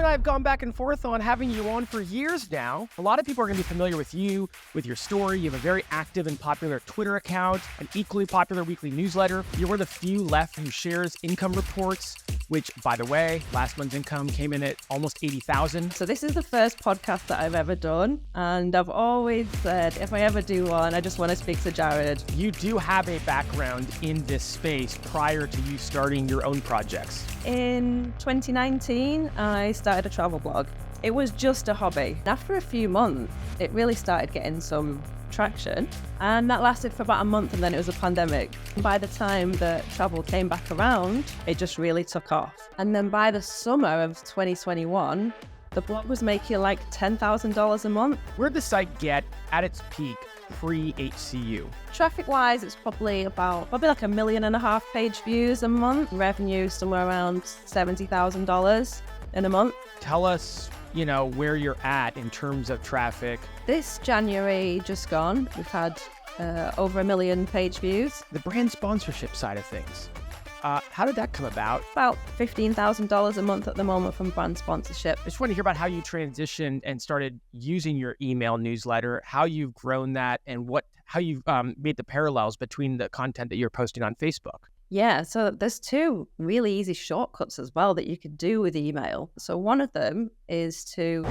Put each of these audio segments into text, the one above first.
and I have gone back and forth on having you on for years now. A lot of people are going to be familiar with you, with your story. You have a very active and popular Twitter account, an equally popular weekly newsletter. You're one of the few left who shares income reports, which, by the way, last month's income came in at almost $80,000. So this is the first podcast that I've ever done. And I've always said, if I ever do one, I just want to speak to Jared. You do have a background in this space prior to you starting your own projects. In 2019, I started a travel blog. It was just a hobby. After a few months, it really started getting some traction, and that lasted for about a month, and then it was a pandemic. By the time that travel came back around, it just really took off. And then by the summer of 2021, the blog was making like $10,000 a month. Where'd the site get at its peak pre-HCU? Traffic-wise, it's probably like 1.5 million page views a month. Revenue somewhere around $70,000 in a month. Tell us, where you're at in terms of traffic. This January just gone, we've had over 1 million page views. The brand sponsorship side of things. How did that come about? About $15,000 a month at the moment from brand sponsorship. I just want to hear about how you transitioned and started using your email newsletter, how you've grown that, and how you've made the parallels between the content that you're posting on Facebook. Yeah, so there's two really easy shortcuts as well that you could do with email. So one of them is to...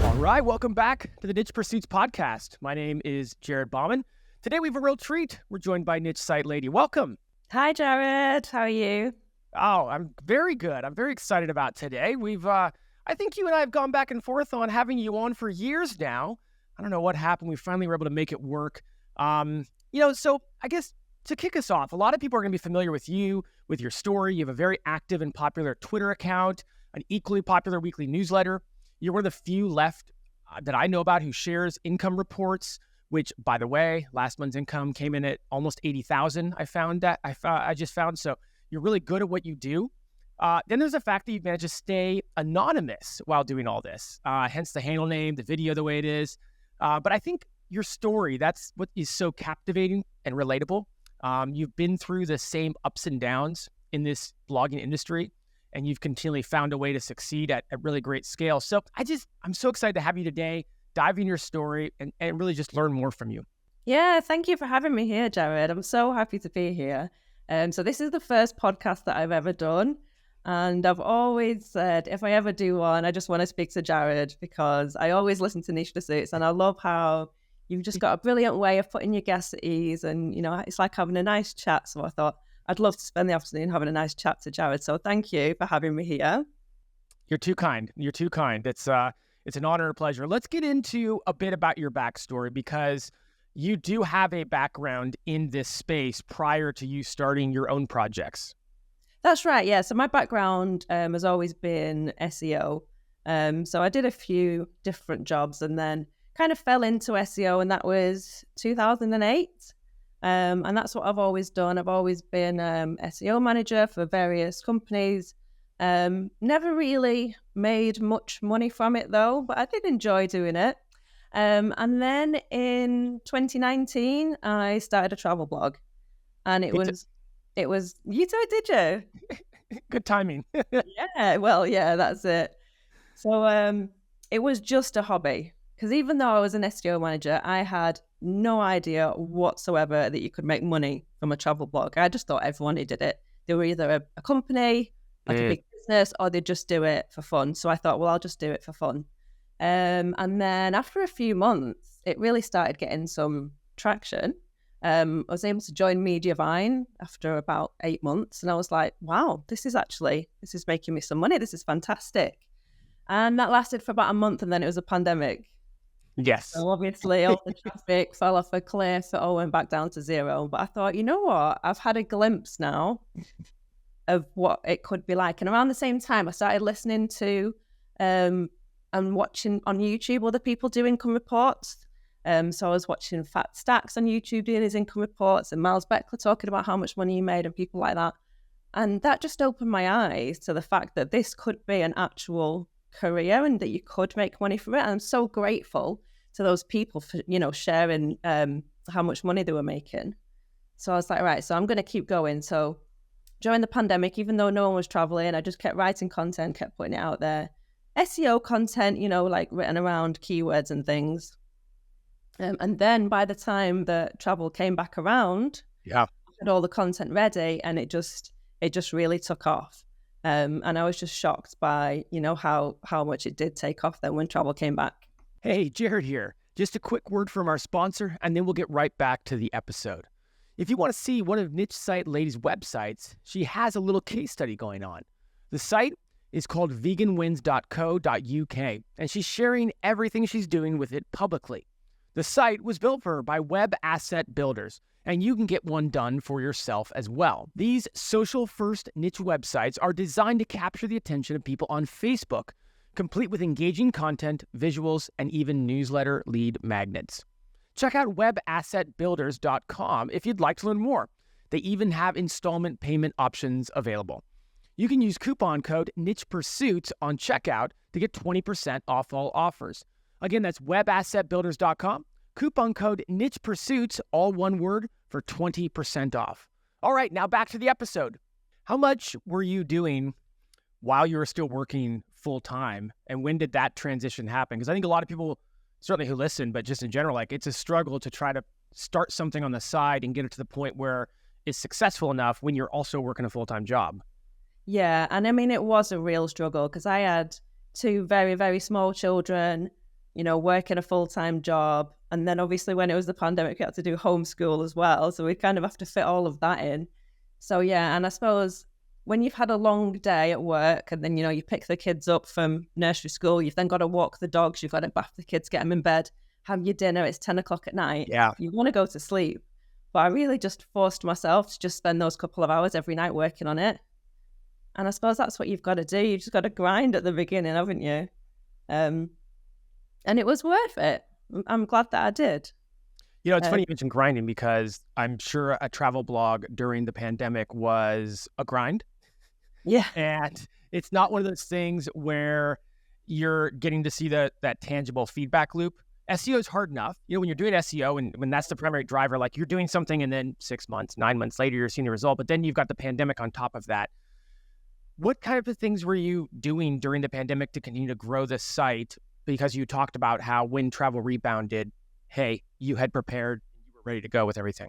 All right, welcome back to the Niche Pursuits podcast. My name is Jared Bauman. Today we have a real treat. We're joined by Niche Site Lady. Welcome. Hi, Jared. How are you? Oh, I'm very good. I'm very excited about today. I think you and I have gone back and forth on having you on for years now. I don't know what happened. We finally were able to make it work. So I guess to kick us off, a lot of people are going to be familiar with you, with your story. You have a very active and popular Twitter account, an equally popular weekly newsletter. You're one of the few left that I know about who shares income reports, which, by the way, last month's income came in at almost $80,000. I just found. So you're really good at what you do. Then there's the fact that you've managed to stay anonymous while doing all this, hence the handle name, the video the way it is. But I think your story, that's what is so captivating and relatable. You've been through the same ups and downs in this blogging industry, and you've continually found a way to succeed at really great scale. So I'm so excited to have you today, dive in your story, and really just learn more from you. Yeah, thank you for having me here, Jared. I'm so happy to be here. So this is the first podcast that I've ever done. And I've always said, if I ever do one, I just want to speak to Jared, because I always listen to Niche Pursuits, and I love how you've just got a brilliant way of putting your guests at ease, and it's like having a nice chat. So I thought I'd love to spend the afternoon having a nice chat to Jared. So thank you for having me here. You're too kind. It's an honor and a pleasure. Let's get into a bit about your backstory, because you do have a background in this space prior to you starting your own projects. That's right. Yeah. So my background has always been SEO. So I did a few different jobs and then kind of fell into SEO, and that was 2008. And that's what I've always done. I've always been SEO manager for various companies. Never really made much money from it though, but I did enjoy doing it. And then in 2019, I started a travel blog, and it was, you too, did you? Good timing. Yeah, that's it. So it was just a hobby, because even though I was an SEO manager, I had no idea whatsoever that you could make money from a travel blog. I just thought everyone who did it, they were either a company, like a big business, or they just do it for fun. So I thought, well, I'll just do it for fun. And then after a few months, it really started getting some traction. I was able to join Mediavine after about 8 months, and I was like, wow, this is making me some money. This is fantastic. And that lasted for about a month, and then it was a pandemic. Yes. So obviously all the traffic fell off a cliff. It all went back down to zero. But I thought, you know what? I've had a glimpse now of what it could be like. And around the same time, I started listening to and watching on YouTube other people do income reports. So I was watching Fat Stacks on YouTube doing his income reports, and Miles Beckler talking about how much money he made and people like that. And that just opened my eyes to the fact that this could be an actual career and that you could make money from it. And I'm so grateful to those people for, sharing how much money they were making. So I was like, right, so I'm going to keep going. So during the pandemic, even though no one was traveling, I just kept writing content, kept putting it out there. SEO content, like written around keywords and things. And then by the time that travel came back around, Yeah. I had all the content ready, and it just really took off. And I was just shocked by, how much it did take off then when travel came back. Hey, Jared here. Just a quick word from our sponsor, and then we'll get right back to the episode. If you want to see one of Niche Site Lady's websites, she has a little case study going on. The site is called veganwins.co.uk, and she's sharing everything she's doing with it publicly. The site was built for her by web asset builders, and you can get one done for yourself as well. These social-first niche websites are designed to capture the attention of people on Facebook, complete with engaging content, visuals, and even newsletter lead magnets. Check out webassetbuilders.com if you'd like to learn more. They even have installment payment options available. You can use coupon code NichePursuits on checkout to get 20% off all offers. Again, that's webassetbuilders.com. Coupon code NichePursuits, all one word, for 20% off. All right, now back to the episode. How much were you doing while you were still working full-time, and when did that transition happen? Because I think a lot of people, certainly who listen, but just in general, it's a struggle to try to start something on the side and get it to the point where it's successful enough when you're also working a full-time job. Yeah, and I mean, it was a real struggle because I had 2 very, very small children, working a full-time job. And then obviously when it was the pandemic, we had to do homeschool as well. So we kind of have to fit all of that in. So yeah, and I suppose when you've had a long day at work and then, you pick the kids up from nursery school, you've then got to walk the dogs, you've got to bath the kids, get them in bed, have your dinner, it's 10 o'clock at night. Yeah. You want to go to sleep. But I really just forced myself to just spend those couple of hours every night working on it. And I suppose that's what you've got to do. You've just got to grind at the beginning, haven't you? And it was worth it. I'm glad that I did. It's funny you mentioned grinding because I'm sure a travel blog during the pandemic was a grind. Yeah. And it's not one of those things where you're getting to see that tangible feedback loop. SEO is hard enough. When you're doing SEO and when that's the primary driver, like you're doing something and then 6 months, 9 months later, you're seeing the result. But then you've got the pandemic on top of that. What kind of things were you doing during the pandemic to continue to grow the site? Because you talked about how when travel rebounded, hey, you had prepared, you were ready to go with everything.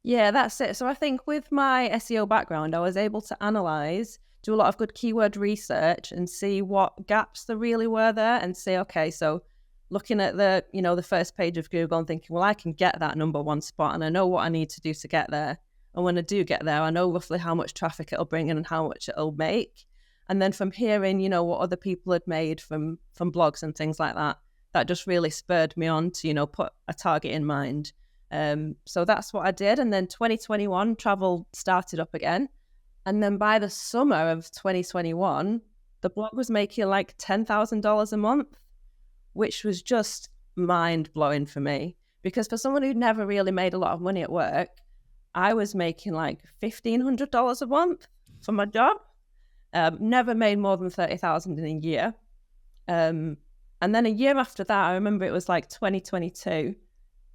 Yeah, that's it. So I think with my SEO background, I was able to analyze, do a lot of good keyword research and see what gaps there really were there and say, okay, so looking at the, the first page of Google and thinking, well, I can get that number 1 spot and I know what I need to do to get there. And when I do get there, I know roughly how much traffic it'll bring in and how much it'll make. And then from hearing, what other people had made from blogs and things like that, that just really spurred me on to, put a target in mind. So that's what I did. And then 2021, travel started up again. And then by the summer of 2021, the blog was making like $10,000 a month, which was just mind-blowing for me. Because for someone who'd never really made a lot of money at work, I was making like $1,500 a month for my job. Never made more than $30,000 in a year. And then a year after that, I remember it was like 2022,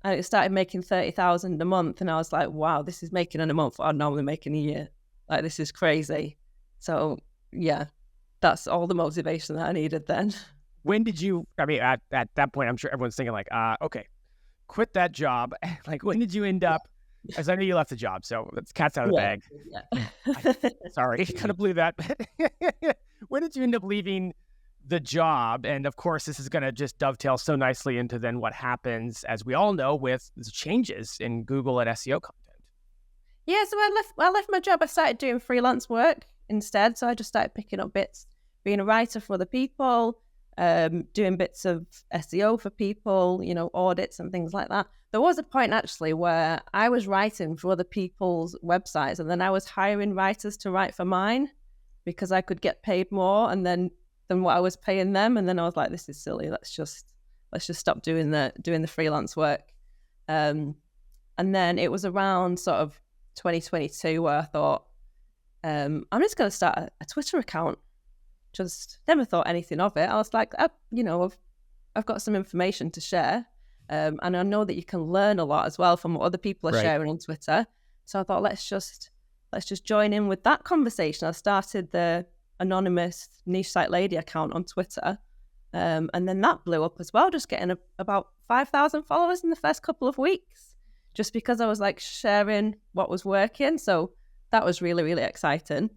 and it started making $30,000 a month. And I was like, wow, this is making in a month what I'd normally make in a year. Like, this is crazy. So yeah, that's all the motivation that I needed then. When did you, at that point, I'm sure everyone's thinking like, okay, quit that job. Like, when did you end up, as I know you left the job, so it's cat's out of the bag. Yeah. Sorry, kind of blew that. When did you end up leaving the job? And of course, this is going to just dovetail so nicely into then what happens, as we all know, with the changes in Google and SEO content. Yeah, so I left my job. I started doing freelance work instead. So I just started picking up bits, being a writer for other people, doing bits of SEO for people, audits and things like that. There was a point actually where I was writing for other people's websites and then I was hiring writers to write for mine because I could get paid more than what I was paying them. And then I was like, this is silly. Let's just stop doing the freelance work. And then it was around sort of 2022 where I thought, I'm just going to start a Twitter account. Just never thought anything of it. I was like, I've got some information to share. And I know that you can learn a lot as well from what other people are sharing on Twitter. So I thought, let's just let's just join in with that conversation. I started the anonymous niche site lady account on Twitter. And then that blew up as well, just getting about 5,000 followers in the first couple of weeks, just because I was like sharing what was working. So that was really, really exciting.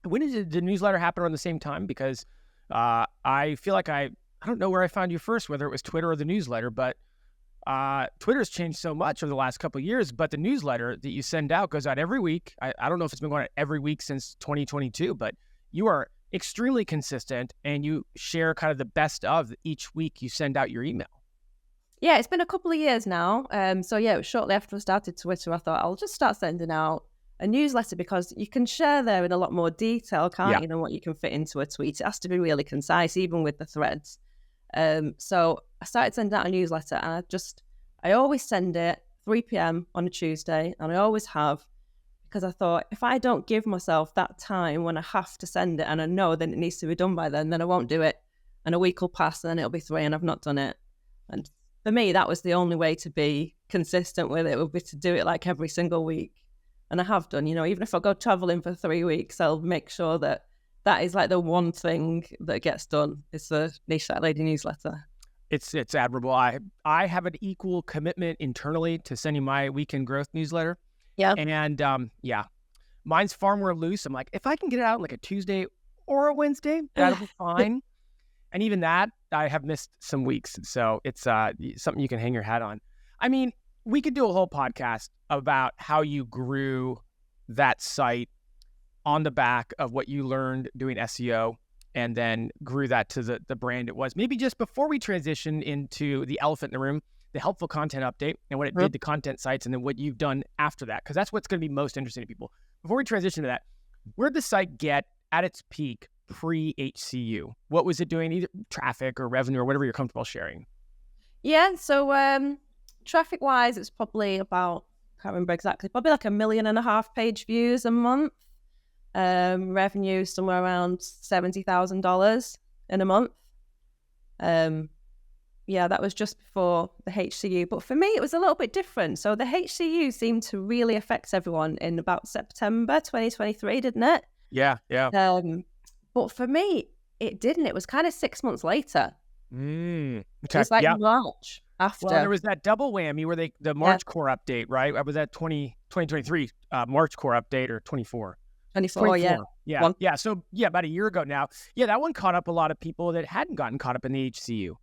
When did the newsletter happen around the same time? Because I feel like I don't know where I found you first, whether it was Twitter or the newsletter, but Twitter's changed so much over the last couple of years, but the newsletter that you send out goes out every week. I don't know if it's been going out every week since 2022, but you are extremely consistent and you share kind of the best of each week you send out your email. Yeah, it's been a couple of years now. So yeah, it was shortly after I started Twitter, I thought I'll just start sending out a newsletter because you can share there in a lot more detail, can't you, than what you can fit into a tweet. It has to be really concise, even with the threads. So I started sending out a newsletter, and I always send it 3 p.m. on a Tuesday, and I always have, because I thought if I don't give myself that time when I have to send it and I know that it needs to be done by then I won't do it. And a week will pass and then it'll be 3 and I've not done it. And for me, that was the only way to be consistent with it, would be to do it like every single week. And I have done, even if I go traveling for 3 weeks, I'll make sure that is like the one thing that gets done. It's the Niche Site Lady newsletter. It's admirable. I have an equal commitment internally to sending my weekend growth newsletter. Yeah. And mine's far more loose. I'm like, if I can get it out like a Tuesday or a Wednesday, that'll be fine. And even that, I have missed some weeks. So it's something you can hang your hat on. I mean, we could do a whole podcast about how you grew that site on the back of what you learned doing SEO and then grew that to the brand it was. Maybe just before we transition into the elephant in the room, the helpful content update and what it did to content sites, and then what you've done after that, because that's what's going to be most interesting to people. Before we transition to that, where'd the site get at its peak pre-HCU? What was it doing, either traffic or revenue or whatever you're comfortable sharing? Yeah, so traffic-wise, it's probably about, I can't remember exactly, probably like 1.5 million page views a month. Revenue somewhere around $70,000 in a month. Yeah, that was just before the HCU. But for me, it was a little bit different. So the HCU seemed to really affect everyone in about September 2023, didn't it? Yeah. But for me, it didn't. It was kind of 6 months later. Okay. It was like March after. Well, there was that double whammy where the March core update, right? Was that 2023 March core update or 24? 24, yeah. Yeah. So, about a year ago now. Yeah, that one caught up a lot of people that hadn't gotten caught up in the HCU.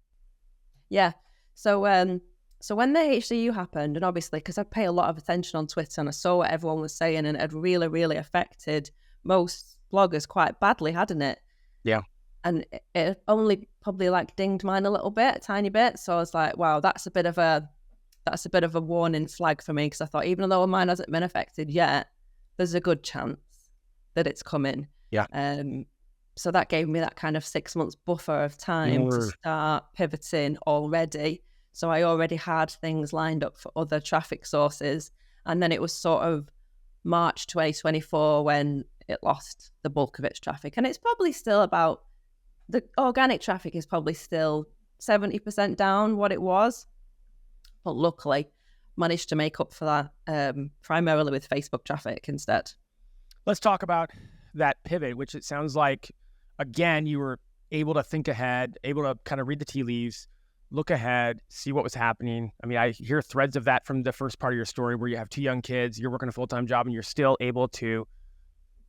Yeah. So when the HCU happened, and obviously because I pay a lot of attention on Twitter and I saw what everyone was saying, and it had really, really affected most bloggers quite badly, hadn't it? Yeah. And it only probably like dinged mine a little bit, a tiny bit. So I was like, wow, that's a bit of a warning flag for me, because I thought even though mine hasn't been affected yet, there's a good chance that it's coming. Yeah. So that gave me that kind of 6 months buffer of time to start pivoting already. So I already had things lined up for other traffic sources. And then it was sort of March 2024 when it lost the bulk of its traffic. And it's probably still about, the organic traffic is probably still 70% down what it was. But luckily managed to make up for that primarily with Facebook traffic instead. Let's talk about that pivot, which it sounds like, again, you were able to think ahead, able to kind of read the tea leaves, look ahead, see what was happening. I mean, I hear threads of that from the first part of your story where you have 2 young kids, you're working a full-time job, and you're still able to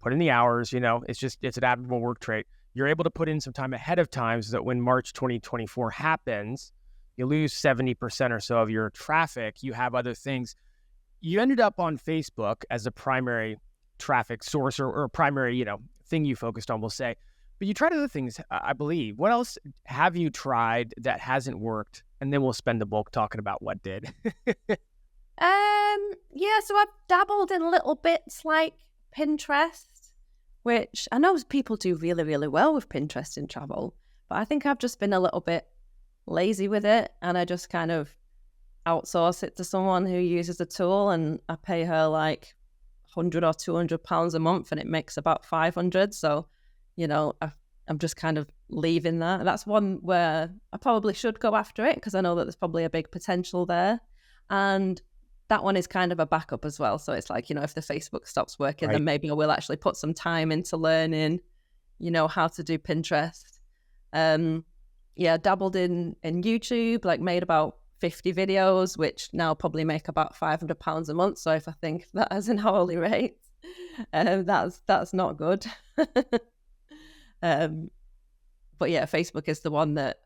put in the hours. It's an admirable work trait. You're able to put in some time ahead of time so that when March 2024 happens, you lose 70% or so of your traffic. You have other things. You ended up on Facebook as a primary traffic source or primary, thing you focused on, we'll say. But you tried other things, I believe. What else have you tried that hasn't worked? And then we'll spend the bulk talking about what did. Yeah, so I've dabbled in little bits like Pinterest, which I know people do really, really well with Pinterest in travel, but I think I've just been a little bit lazy with it, and I just kind of outsource it to someone who uses the tool, and I pay her like £100 or £200 a month, and it makes about 500. So, I'm just kind of leaving that. That's one where I probably should go after it, because I know that there's probably a big potential there. And that one is kind of a backup as well. So it's like, if the Facebook stops working, Right. then maybe I will actually put some time into learning, how to do Pinterest. Dabbled in YouTube, like made about 50 videos, which now probably make about £500 a month. So if I think that as an hourly rate, that's not good. But yeah, Facebook is the one that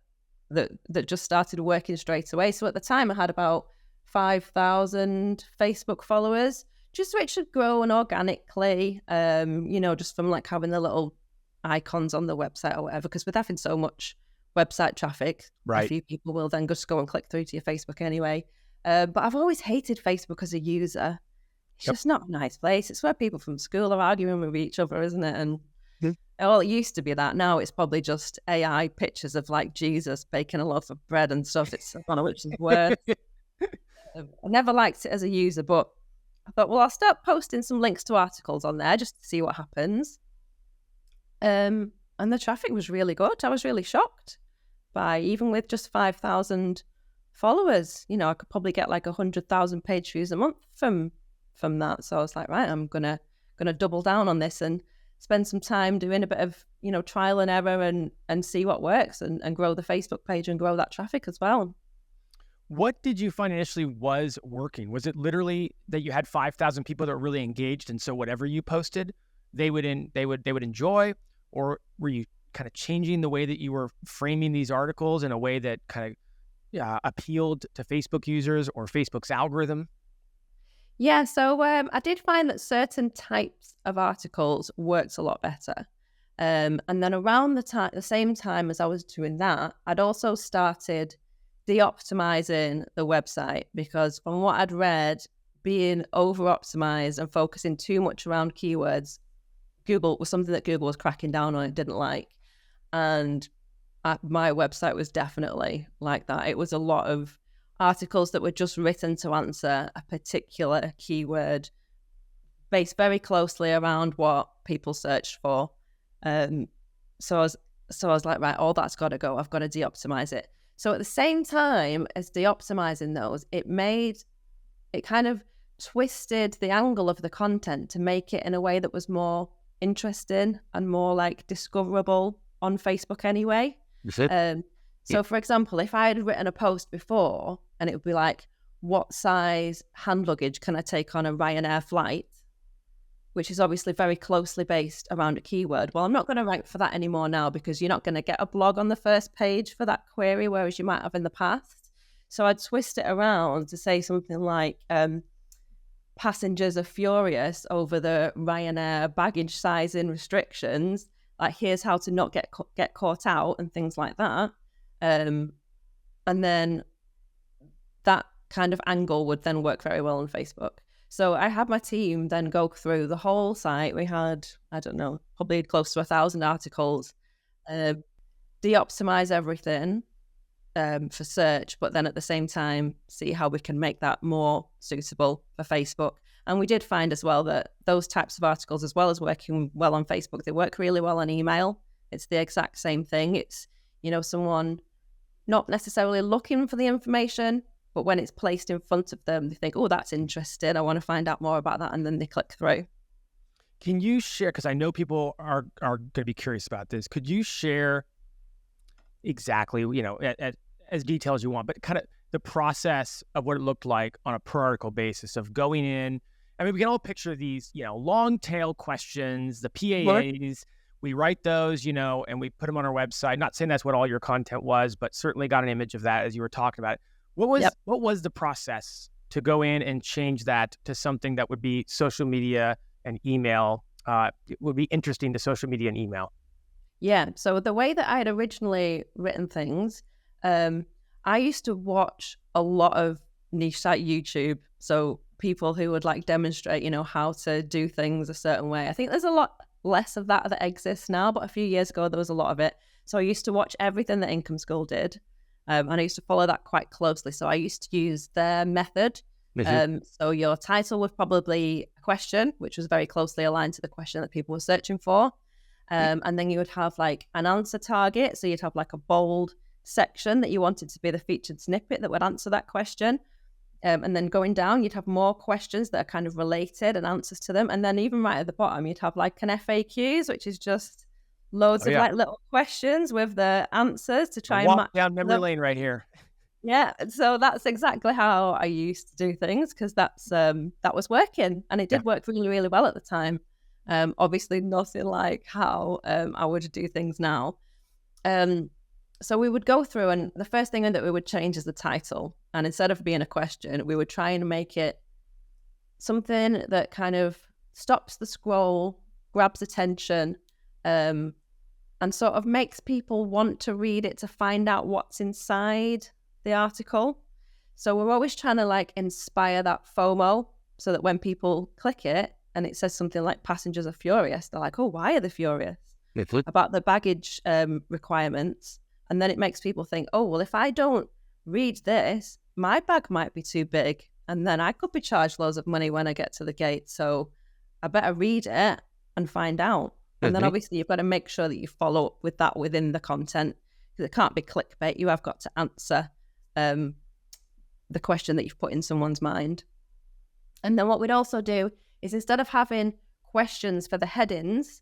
just started working straight away. So at the time, I had about 5,000 Facebook followers, just which had grown organically. Just from like having the little icons on the website or whatever. Because with having so much website traffic, Right. a few people will then just go and click through to your Facebook anyway. But I've always hated Facebook as a user. It's Yep. just not a nice place. It's where people from school are arguing with each other, isn't it? And Mhm. well, it used to be that. Now it's probably just AI pictures of like Jesus baking a loaf of bread and stuff. I don't know which is worse. I never liked it as a user, but I thought, well, I'll start posting some links to articles on there just to see what happens. And the traffic was really good. I was really shocked by, even with just 5,000 followers, I could probably get like 100,000 page views a month from that. So I was like, right, I'm gonna double down on this and spend some time doing a bit of trial and error and see what works and grow the Facebook page and grow that traffic as well. What did you find initially was working? Was it literally that you had 5,000 people that were really engaged, and so whatever you posted, they would enjoy, or were you kind of changing the way that you were framing these articles in a way that kind of appealed to Facebook users or Facebook's algorithm? Yeah, so I did find that certain types of articles worked a lot better. And then around the same time as I was doing that, I'd also started de-optimizing the website, because from what I'd read, being over-optimized and focusing too much around keywords, Google was something that Google was cracking down on and didn't like. And my website was definitely like that. It was a lot of articles that were just written to answer a particular keyword based very closely around what people searched for. So I was like, right, all that's got to go. I've got to de-optimize it. So at the same time as de-optimizing those, it kind of twisted the angle of the content to make it in a way that was more interesting and more like discoverable on Facebook anyway. So for example, if I had written a post before and it would be like, what size hand luggage can I take on a Ryanair flight? Which is obviously very closely based around a keyword. Well, I'm not going to rank for that anymore now, because you're not going to get a blog on the first page for that query, whereas you might have in the past. So I'd twist it around to say something like, passengers are furious over the Ryanair baggage sizing restrictions. Like, here's how to not get caught out and things like that. And then that kind of angle would then work very well on Facebook. So I had my team then go through the whole site. We had, I don't know, probably close to 1,000 articles, de-optimize everything for search, but then at the same time, see how we can make that more suitable for Facebook. And we did find as well that those types of articles, as well as working well on Facebook, they work really well on email. It's the exact same thing. It's, someone not necessarily looking for the information, but when it's placed in front of them, they think, oh, that's interesting. I want to find out more about that. And then they click through. Can you share, because I know people are going to be curious about this, could you share exactly, as detailed as you want, but kind of the process of what it looked like on a per article basis of going in? I mean, we can all picture these, long tail questions, the PAAs. We write those, and we put them on our website. Not saying that's what all your content was, but certainly got an image of that as you were talking about it. What was the process to go in and change that to something that would be social media and email? It would be interesting to social media and email. Yeah. So the way that I had originally written things, I used to watch a lot of niche site YouTube. So people who would like demonstrate, how to do things a certain way. I think there's a lot less of that exists now, but a few years ago, there was a lot of it. So I used to watch everything that Income School did. And I used to follow that quite closely. So I used to use their method. So your title was probably a question, which was very closely aligned to the question that people were searching for. And then you would have like an answer target. So you'd have like a bold section that you wanted to be the featured snippet that would answer that question. And then going down, you'd have more questions that are kind of related and answers to them. And then even right at the bottom, you'd have like an FAQs, which is just loads Oh of yeah. like little questions with the answers to A try and walk match down memory them. lane right here. Yeah, so that's exactly how I used to do things, because that was working, and it Yeah. did work really, really well at the time. Obviously, nothing like how I would do things now. So we would go through, and the first thing that we would change is the title. And instead of being a question, we would try and make it something that kind of stops the scroll, grabs attention, and sort of makes people want to read it to find out what's inside the article. So we're always trying to like inspire that FOMO, so that when people click it and it says something like passengers are furious, they're like, oh, why are they furious about the baggage requirements? And then it makes people think, oh, well, if I don't read this, my bag might be too big, and then I could be charged loads of money when I get to the gate. So I better read it and find out. And then obviously you've got to make sure that you follow up with that within the content, because it can't be clickbait. You have got to answer the question that you've put in someone's mind. And then what we'd also do is, instead of having questions for the headings,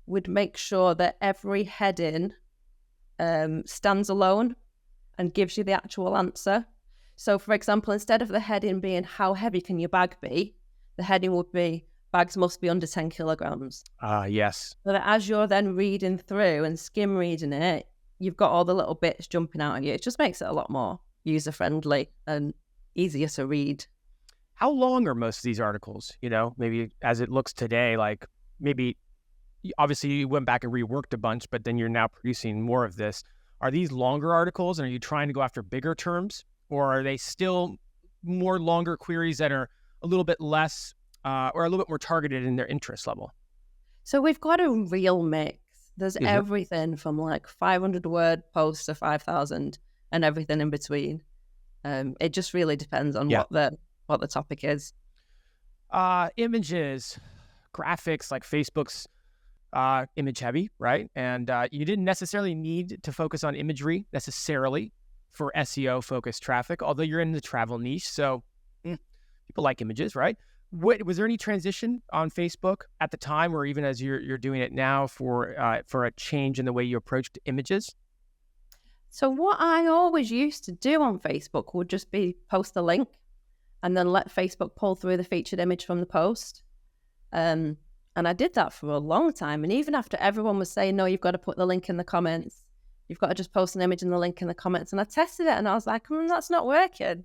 we'd make sure that every heading stands alone and gives you the actual answer. So, for example, instead of the heading being how heavy can your bag be, the heading would be bags must be under 10 kilograms. Yes. So that as you're then reading through and skim reading it, you've got all the little bits jumping out at you. It just makes it a lot more user-friendly and easier to read. How long are most of these articles? Maybe as it looks today, like maybe obviously you went back and reworked a bunch, but then you're now producing more of this. Are these longer articles, and are you trying to go after bigger terms, or are they still more longer queries that are a little bit less or a little bit more targeted in their interest level? So we've got a real mix. There's everything from like 500-word posts to 5,000 and everything in between. It just really depends on what the topic is. Images, graphics, like Facebook's image heavy, right? And you didn't necessarily need to focus on imagery necessarily for SEO focused traffic, although you're in the travel niche, so people like images, right? Was there any transition on Facebook at the time, or even as you're doing it now, for a change in the way you approached images? So what I always used to do on Facebook would just be post a link and then let Facebook pull through the featured image from the post. And I did that for a long time. And even after everyone was saying, no, you've got to put the link in the comments, you've got to just post an image and the link in the comments. And I tested it and I was like, that's not working.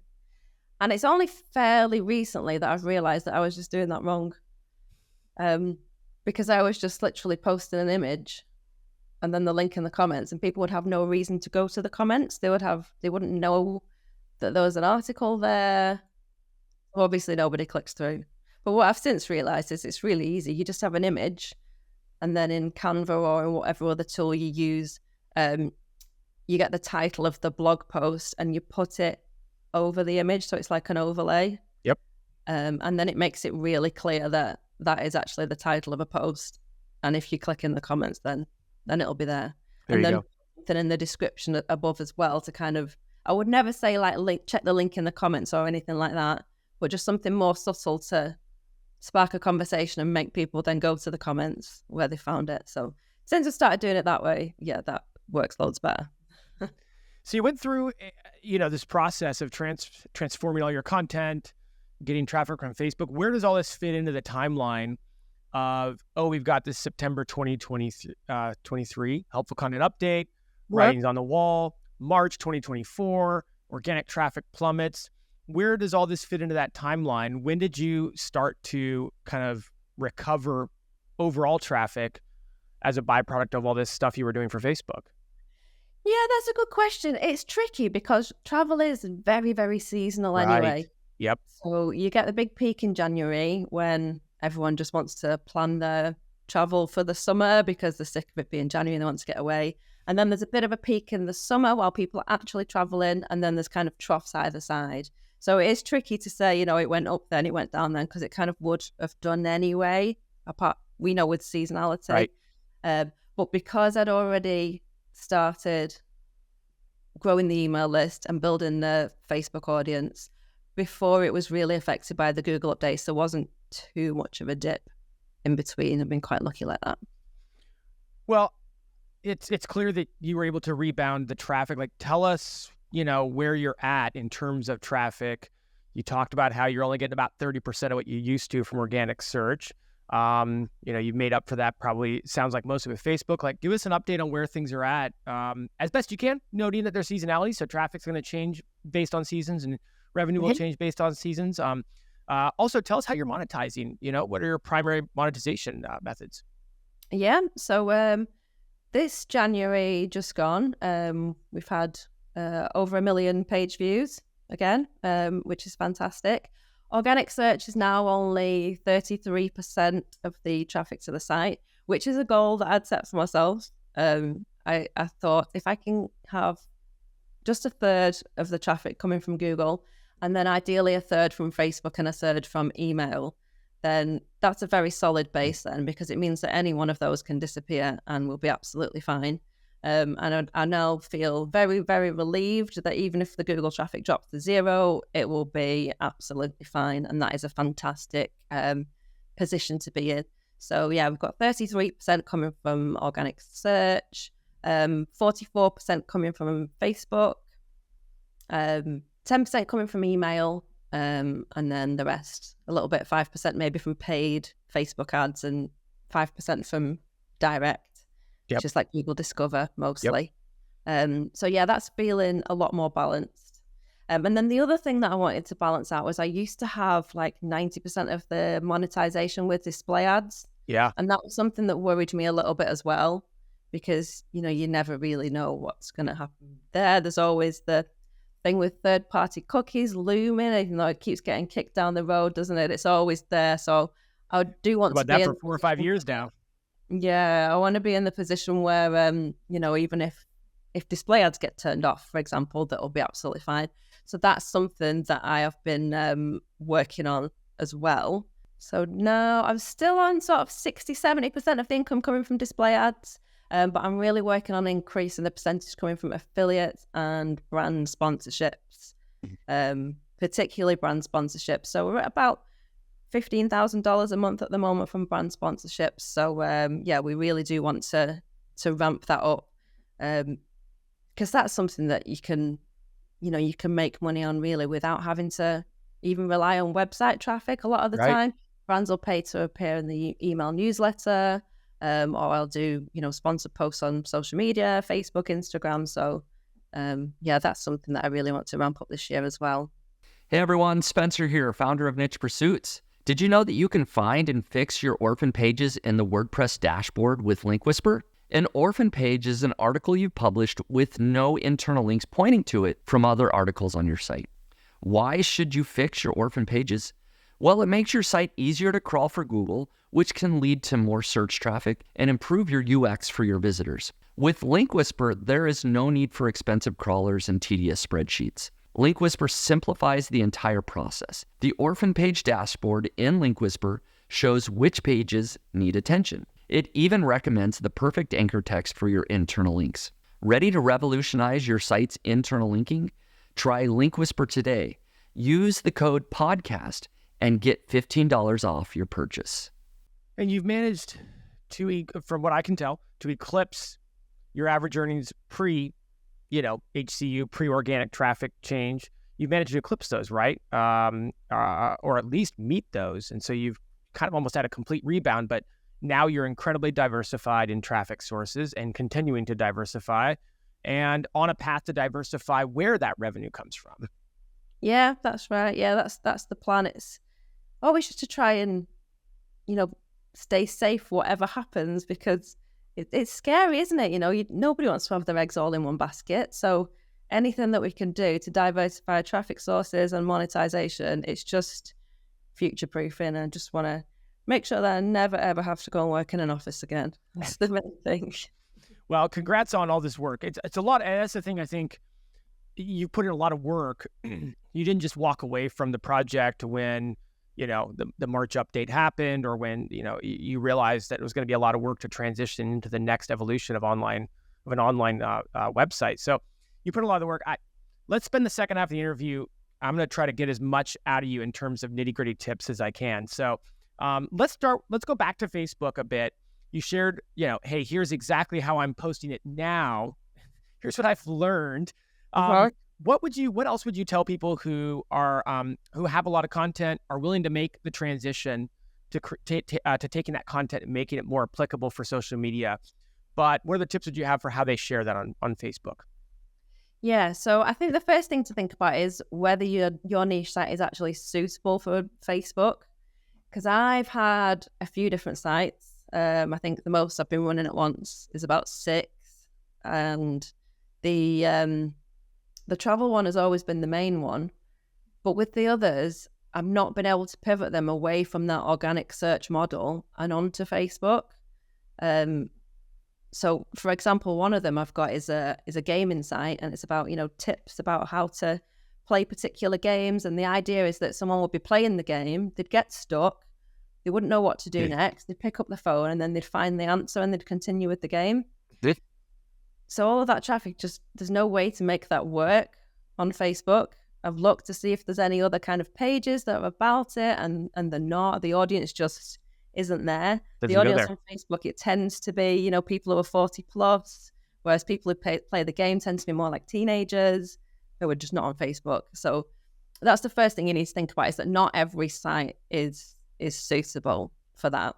And it's only fairly recently that I've realized that I was just doing that wrong. Because I was just literally posting an image and then the link in the comments, and people would have no reason to go to the comments. They wouldn't know that there was an article there. Obviously nobody clicks through. But what I've since realized is it's really easy. You just have an image, and then in Canva or in whatever other tool you use, you get the title of the blog post and you put it over the image. So it's like an overlay. Yep. And then it makes it really clear that that is actually the title of a post. And if you click in the comments, then it'll be there. There and you then go. something in the description above as well to kind of, I would never say like check the link in the comments or anything like that, but just something more subtle to spark a conversation and make people then go to the comments where they found it. So since I started doing it that way, that works loads better. So you went through, this process of transforming all your content, getting traffic from Facebook. Where does all this fit into the timeline of, we've got this September 2023 helpful content update, writings on the wall, March 2024, organic traffic plummets. Where does all this fit into that timeline? When did you start to kind of recover overall traffic as a byproduct of all this stuff you were doing for Facebook? Yeah, that's a good question. It's tricky because travel is very, very seasonal anyway. Right. Yep. So you get the big peak in January when everyone just wants to plan their travel for the summer because they're sick of it being January and they want to get away. And then there's a bit of a peak in the summer while people are actually traveling, and then there's kind of troughs either side. So it is tricky to say, it went up then, it went down then, because it kind of would have done anyway, apart, we know, with seasonality. Right. But because I'd already started growing the email list and building the Facebook audience, before it was really affected by the Google updates. There wasn't too much of a dip in between. I've been quite lucky like that. Well, it's clear that you were able to rebound the traffic. Like, tell us, where you're at in terms of traffic. You talked about how you're only getting about 30% of what you used to from organic search. You've made up for that, probably sounds like most of it Facebook. Like, give us an update on where things are at, as best you can, noting that there's seasonality, so traffic's going to change based on seasons and revenue will change based on seasons. Also, tell us how you're monetizing. What are your primary monetization methods? Yeah, so this January just gone, we've had over 1 million page views again, which is fantastic. Organic search is now only 33% of the traffic to the site, which is a goal that I'd set for myself. I thought if I can have just a third of the traffic coming from Google, and then ideally a third from Facebook and a third from email, then that's a very solid base then, because it means that any one of those can disappear and we'll be absolutely fine. And I now feel very, very relieved that even if the Google traffic drops to zero, it will be absolutely fine. And that is a fantastic position to be in. So yeah, we've got 33% coming from organic search, 44% coming from Facebook, 10% coming from email, and then the rest, a little bit, 5% maybe from paid Facebook ads and 5% from direct. Just like Google Discover mostly. So yeah, that's feeling a lot more balanced. And then the other thing that I wanted to balance out was I used to have like 90% of the monetization with display ads. Yeah. And that was something that worried me a little bit as well, because, you never really know what's going to happen there. There's always the thing with third-party cookies looming, even though it keeps getting kicked down the road, doesn't it? It's always there. So I do want to be that for 4 or 5 years now. Yeah, I want to be in the position where, even if display ads get turned off, for example, that'll be absolutely fine. So that's something that I have been working on as well. So now I'm still on sort of 60-70% of the income coming from display ads, but I'm really working on increasing the percentage coming from affiliates and brand sponsorships, particularly brand sponsorships. So we're at about $15,000 a month at the moment from brand sponsorships. So we really do want to ramp that up, because that's something that you can make money on really without having to even rely on website traffic. A lot of the time, brands will pay to appear in the email newsletter, or I'll do sponsored posts on social media, Facebook, Instagram. So that's something that I really want to ramp up this year as well. Hey everyone, Spencer here, founder of Niche Pursuits. Did you know that you can find and fix your orphan pages in the WordPress dashboard with Link Whisper? An orphan page is an article you've published with no internal links pointing to it from other articles on your site. Why should you fix your orphan pages? Well, it makes your site easier to crawl for Google, which can lead to more search traffic and improve your UX for your visitors. With Link Whisper, there is no need for expensive crawlers and tedious spreadsheets. Link Whisper simplifies the entire process. The orphan page dashboard in Link Whisper shows which pages need attention. It even recommends the perfect anchor text for your internal links. Ready to revolutionize your site's internal linking? Try Link Whisper today. Use the code PODCAST and get $15 off your purchase. And you've managed to, from what I can tell, to eclipse your average earnings HCU, pre-organic traffic change. You've managed to eclipse those, right? Or at least meet those. And so you've kind of almost had a complete rebound, but now you're incredibly diversified in traffic sources and continuing to diversify and on a path to diversify where that revenue comes from. Yeah, that's right. Yeah, that's the plan. It's always just to try and, stay safe whatever happens, because it's scary, isn't it? Nobody wants to have their eggs all in one basket. So anything that we can do to diversify traffic sources and monetization, it's just future-proofing. I just want to make sure that I never, ever have to go and work in an office again. That's the main thing. Well, congrats on all this work. It's a lot. And that's the thing, I think you put in a lot of work. You didn't just walk away from the project when the March update happened, or when you realized that it was going to be a lot of work to transition into the next evolution of an online website. So you put a lot of the work. Let's spend the second half of the interview I'm going to try to get as much out of you in terms of nitty-gritty tips as I can. So let's go back to Facebook a bit. You shared, hey, here's exactly how I'm posting it now. Here's what I've learned. What else would you tell people who are who have a lot of content, are willing to make the transition to taking that content and making it more applicable for social media? But what other tips would you have for how they share that on Facebook? Yeah, so I think the first thing to think about is whether your niche site is actually suitable for Facebook. Because I've had a few different sites. I think the most I've been running at once is about 6, and the travel one has always been the main one. But with the others, I've not been able to pivot them away from that organic search model and onto Facebook. So, for example, one of them I've got is a gaming site, and it's about tips about how to play particular games. And the idea is that someone would be playing the game, they'd get stuck, they wouldn't know what to do next, they'd pick up the phone, and then they'd find the answer and they'd continue with the game. So all of that traffic, there's no way to make that work on Facebook. I've looked to see if there's any other kind of pages that are about it, and they're not. The audience just isn't there. The audience on Facebook, it tends to be, people who are 40 plus, whereas people who play the game tend to be more like teenagers who are just not on Facebook. So that's the first thing you need to think about, is that not every site is suitable for that.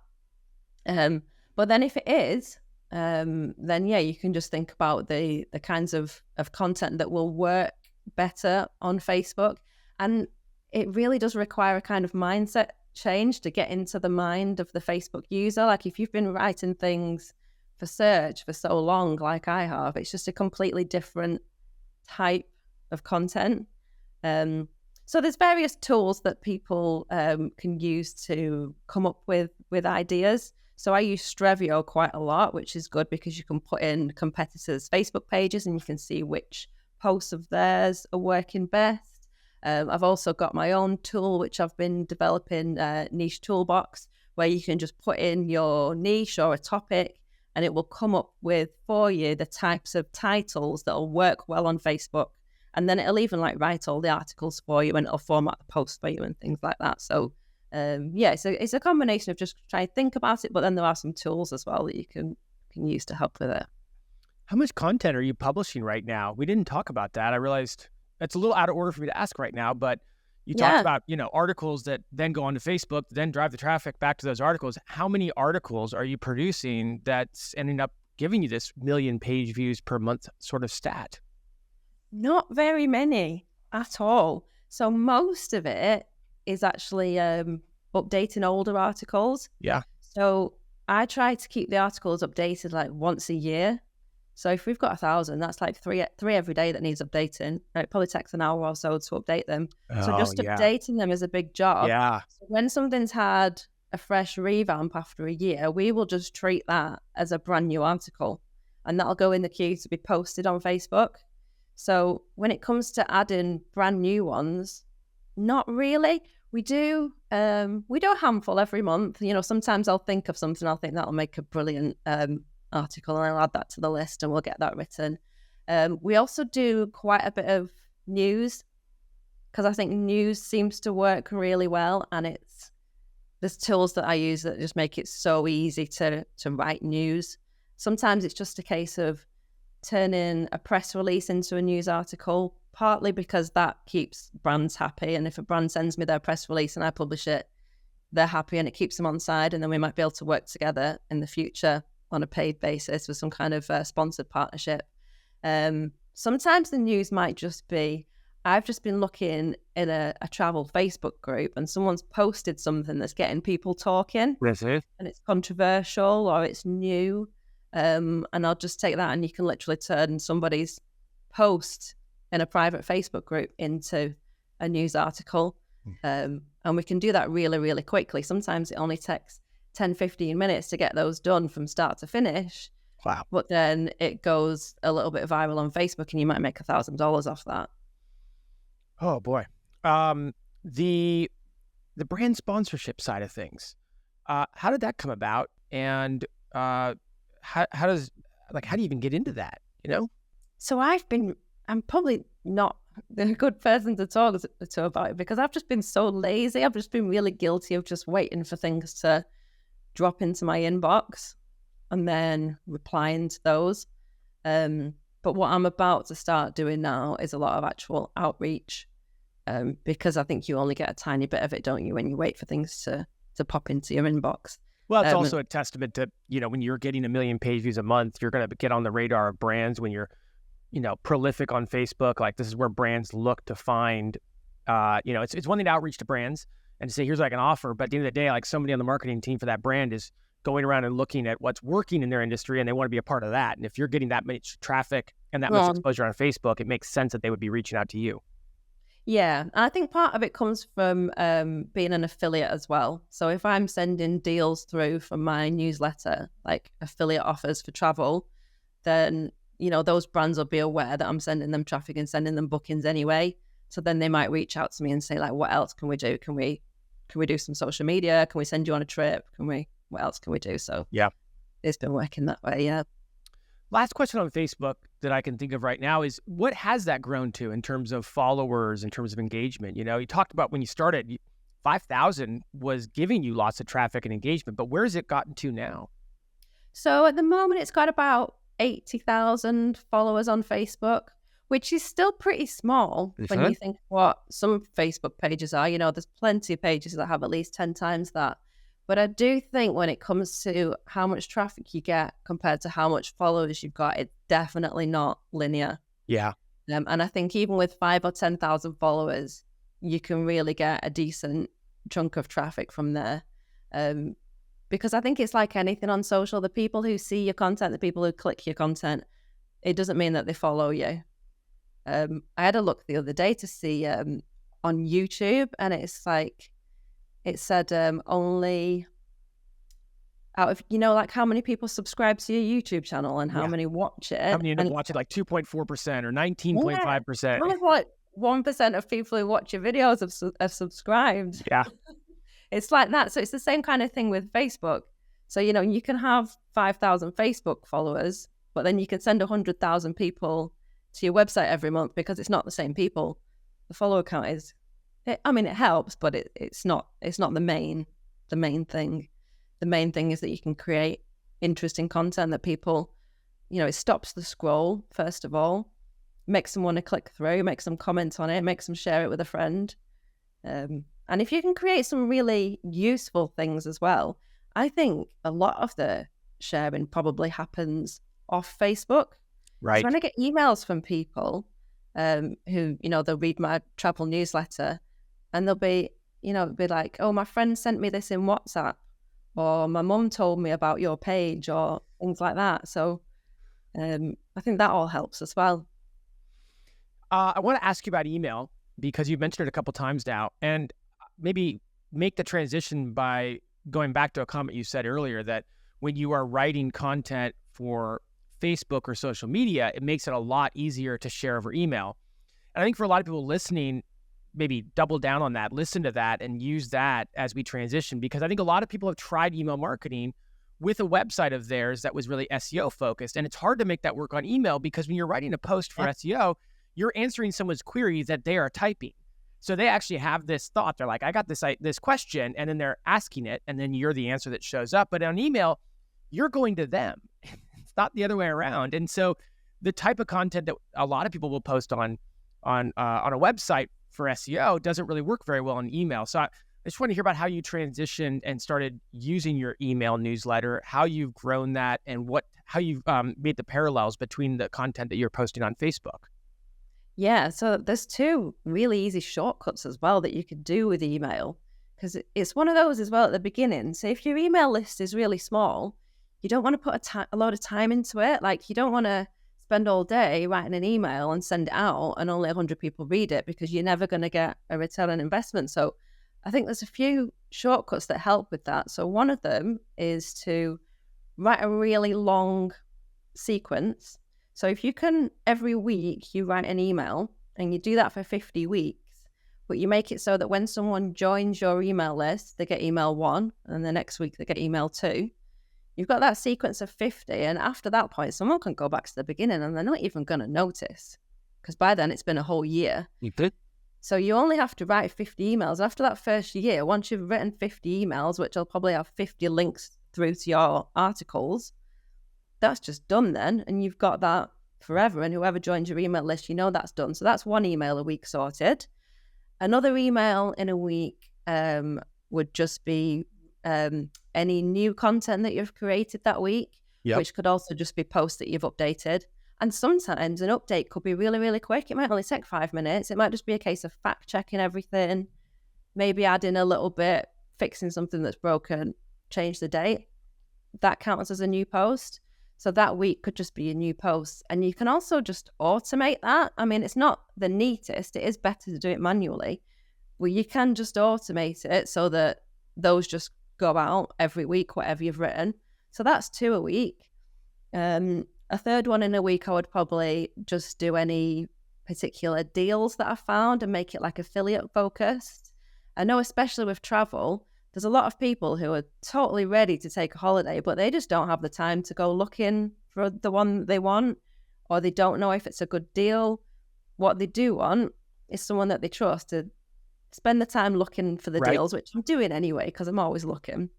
But then if it is, then yeah, you can just think about the kinds of content that will work better on Facebook. And it really does require a kind of mindset change to get into the mind of the Facebook user. Like if you've been writing things for search for so long, like I have, it's just a completely different type of content. So there's various tools that people can use to come up with ideas. So I use Strevio quite a lot, which is good because you can put in competitors' Facebook pages and you can see which posts of theirs are working best. I've also got my own tool, which I've been developing, Niche Toolbox, where you can just put in your niche or a topic and it will come up with for you the types of titles that will work well on Facebook. And then it'll even write all the articles for you, and it'll format the post for you and things like that. So it's a combination of just trying to think about it, but then there are some tools as well that you can use to help with it. How much content are you publishing right now? We didn't talk about that. I realized it's a little out of order for me to ask right now, but you talked about, articles that then go onto Facebook, then drive the traffic back to those articles. How many articles are you producing that's ending up giving you this 1 million page views per month sort of stat? Not very many at all. So most of it is actually updating older articles. Yeah. So I try to keep the articles updated once a year. So if we've got 1,000, that's three every day that needs updating. It probably takes an hour or so to update them. So just updating them is a big job. Yeah. So when something's had a fresh revamp after a year, we will just treat that as a brand new article, and that'll go in the queue to be posted on Facebook. So when it comes to adding brand new ones, not really. We do a handful every month. Sometimes I'll think of something, I'll think that'll make a brilliant article, and I'll add that to the list and we'll get that written. We also do quite a bit of news, because I think news seems to work really well, and there's tools that I use that just make it so easy to write news. Sometimes it's just a case of turning a press release into a news article, partly because that keeps brands happy. And if a brand sends me their press release and I publish it, they're happy and it keeps them on side. And then we might be able to work together in the future on a paid basis with some kind of sponsored partnership. Sometimes the news might just be, I've just been looking in a travel Facebook group and someone's posted something that's getting people talking. Yes, it is. And it's controversial or it's new. And I'll just take that, and you can literally turn somebody's post in a private Facebook group into a news article. And we can do that really, really quickly. Sometimes it only takes 10, 15 minutes to get those done from start to finish. Wow. But then it goes a little bit viral on Facebook and you might make $1,000 off that. Oh boy. The brand sponsorship side of things, how did that come about? And how do you even get into that? So I'm probably not a good person to talk to about it, because I've just been so lazy. I've just been really guilty of just waiting for things to drop into my inbox and then replying to those. But what I'm about to start doing now is a lot of actual outreach, because I think you only get a tiny bit of it, don't you, when you wait for things to pop into your inbox. Well, it's also a testament to, when you're getting 1 million page views a month, you're going to get on the radar of brands. When you're, prolific on Facebook, like this is where brands look to find, it's one thing to outreach to brands and to say, here's what I can offer. But at the end of the day, like somebody on the marketing team for that brand is going around and looking at what's working in their industry, and they want to be a part of that. And if you're getting that much traffic and that much exposure on Facebook, it makes sense that they would be reaching out to you. Yeah, I think part of it comes from being an affiliate as well. So if I'm sending deals through from my newsletter, like affiliate offers for travel, then, those brands will be aware that I'm sending them traffic and sending them bookings anyway. So then they might reach out to me and say, like, what else can we do? Can we do some social media? Can we send you on a trip? What else can we do? So yeah, it's been working that way. Yeah. Last question on Facebook that I can think of right now is, what has that grown to in terms of followers, in terms of engagement? You talked about when you started, 5,000 was giving you lots of traffic and engagement, but where has it gotten to now? So at the moment, it's got about 80,000 followers on Facebook, which is still pretty small when you think what some Facebook pages are. There's plenty of pages that have at least 10 times that. But I do think when it comes to how much traffic you get compared to how much followers you've got, it's definitely not linear. Yeah. And I think even with 5,000 or 10,000 followers, you can really get a decent chunk of traffic from there. Because I think it's like anything on social. The people who see your content, the people who click your content, it doesn't mean that they follow you. I had a look the other day to see on YouTube, and it's like, it said only out of, like how many people subscribe to your YouTube channel and how many watch it. How many end up watching, like 2.4% or 19.5%? Only like 1% of people who watch your videos have subscribed. Yeah. It's like that. So it's the same kind of thing with Facebook. So, you can have 5,000 Facebook followers, but then you can send 100,000 people to your website every month because it's not the same people. The follower count is, it helps, but it's not the main thing. The main thing is that you can create interesting content that people, it stops the scroll, first of all, makes them want to click through, makes them comment on it, makes them share it with a friend. And if you can create some really useful things as well, I think a lot of the sharing probably happens off Facebook. Right. So when I get emails from people who, they'll read my travel newsletter, and they'll be, be like, oh, my friend sent me this in WhatsApp, or my mum told me about your page, or things like that. So I think that all helps as well. I want to ask you about email, because you've mentioned it a couple times now, and maybe make the transition by going back to a comment you said earlier, that when you are writing content for Facebook or social media, it makes it a lot easier to share over email. And I think for a lot of people listening, maybe double down on that, listen to that, and use that as we transition, because I think a lot of people have tried email marketing with a website of theirs that was really SEO focused. And it's hard to make that work on email, because when you're writing a post for SEO, you're answering someone's query that they are typing. So they actually have this thought. They're like, I got this question, and then they're asking it, and then you're the answer that shows up. But on email, you're going to them. It's not the other way around. And so the type of content that a lot of people will post on a website for SEO doesn't really work very well on email. So I just want to hear about how you transitioned and started using your email newsletter, how you've grown that, and how you've made the parallels between the content that you're posting on Facebook. Yeah, so there's two really easy shortcuts as well that you could do with email, because it's one of those as well at the beginning. So if your email list is really small, you don't want to put a lot of time into it. Like, you don't want to spend all day writing an email and send it out and only 100 people read it, because you're never going to get a return on investment. So I think there's a few shortcuts that help with that. So one of them is to write a really long sequence. So if you can, every week you write an email, and you do that for 50 weeks, but you make it so that when someone joins your email list, they get email 1, and the next week they get email 2. You've got that sequence of 50, and after that point, someone can go back to the beginning and they're not even going to notice. because by then it's been a whole year. You did? So you only have to write 50 emails. After that first year, once you've written 50 emails, which will probably have 50 links through to your articles, that's just done then. And you've got that forever. And whoever joins your email list, you know that's done. So that's one email a week sorted. Another email in a week would just be any new content that you've created that week, which could also just be posts that you've updated. And sometimes an update could be really, really quick. It might only take 5 minutes. It might just be a case of fact checking everything, maybe adding a little bit, fixing something that's broken, change the date. That counts as a new post. So that week could just be a new post. And you can also just automate that. I mean, it's not the neatest. It is better to do it manually. Well, you can just automate it so that those just go out every week, whatever you've written. So that's 2 a week. A third one in a week, I would probably just do any particular deals that I found and make it like affiliate focused. I know, especially with travel, there's a lot of people who are totally ready to take a holiday, but they just don't have the time to go looking for the one they want, or they don't know if it's a good deal. What they do want is someone that they trust to spend the time looking for the deals, which I'm doing anyway, because I'm always looking.